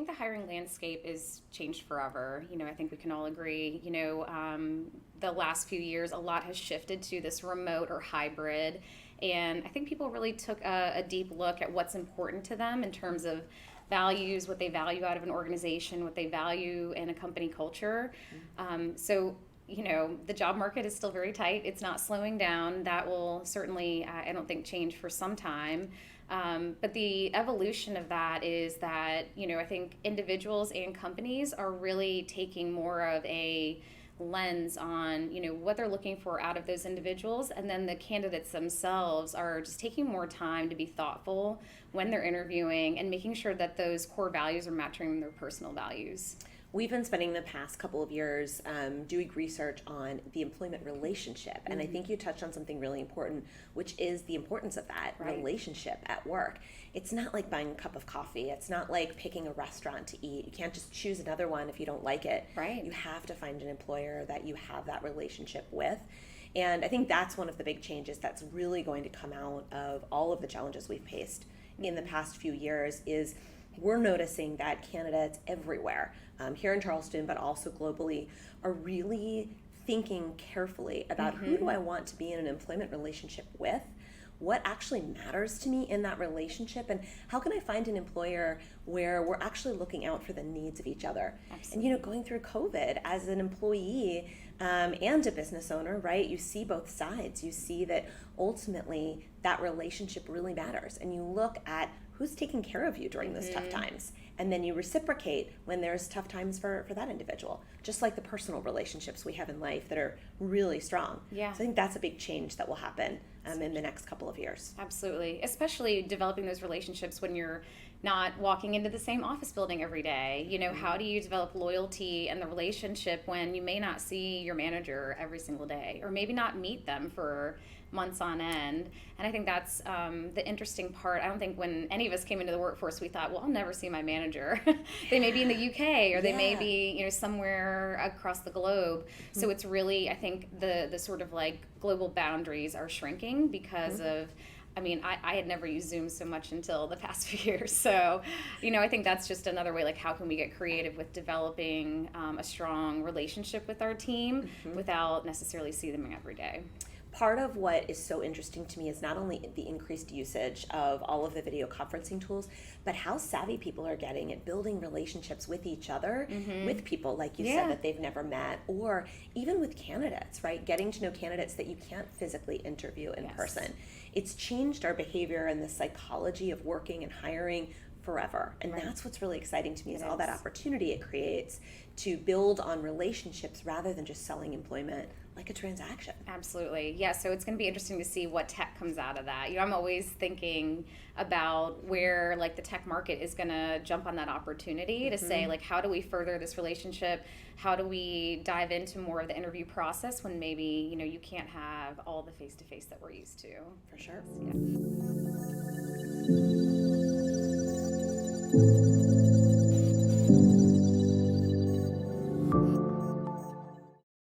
think the hiring landscape is changed forever. I think we can all agree, the last few years, a lot has shifted to this remote or hybrid. And I think people really took a deep look at what's important to them in terms of values, what they value out of an organization, what they value in a company culture. So the job market is still very tight. It's not slowing down. That will certainly, I don't think, change for some time. But the evolution of that is that, I think individuals and companies are really taking more of a lens on, what they're looking for out of those individuals. And then the candidates themselves are just taking more time to be thoughtful when they're interviewing and making sure that those core values are matching their personal values. We've been spending the past couple of years doing research on the employment relationship. And I think you touched on something really important, which is the importance of that relationship at work. It's not like buying a cup of coffee. It's not like picking a restaurant to eat. You can't just choose another one if you don't like it. Right. You have to find an employer that you have that relationship with. And I think that's one of the big changes that's really going to come out of all of the challenges we've faced in the past few years is we're noticing that candidates everywhere, here in Charleston, but also globally, are really thinking carefully about who do I want to be in an employment relationship with, what actually matters to me in that relationship, and how can I find an employer where we're actually looking out for the needs of each other. Absolutely. And going through COVID as an employee and a business owner, right, you see both sides. You see that ultimately that relationship really matters, and you look at who's taking care of you during those tough times. And then you reciprocate when there's tough times for that individual, just like the personal relationships we have in life that are really strong. Yeah. So I think that's a big change that will happen in the next couple of years. Absolutely. Especially developing those relationships when you're not walking into the same office building every day. How do you develop loyalty and the relationship when you may not see your manager every single day, or maybe not meet them for months on end? And I think that's the interesting part. I don't think when any of us came into the workforce, we thought, well, I'll never see my manager. They may be in the UK, or they may be, somewhere across the globe. So it's really, I think the sort of like global boundaries are shrinking because of, I had never used Zoom so much until the past few years. So, I think that's just another way, like, how can we get creative with developing a strong relationship with our team without necessarily seeing them every day? Part of what is so interesting to me is not only the increased usage of all of the video conferencing tools, but how savvy people are getting at building relationships with each other, with people, like you said, that they've never met, or even with candidates, right? Getting to know candidates that you can't physically interview in person. It's changed our behavior and the psychology of working and hiring forever. And that's what's really exciting to me is all that opportunity it creates to build on relationships rather than just selling employment like a transaction. Absolutely. Yeah, so it's going to be interesting to see what tech comes out of that. I'm always thinking about where like the tech market is going to jump on that opportunity to say, like, how do we further this relationship? How do we dive into more of the interview process when maybe, you can't have all the face-to-face that we're used to? For sure. Yeah.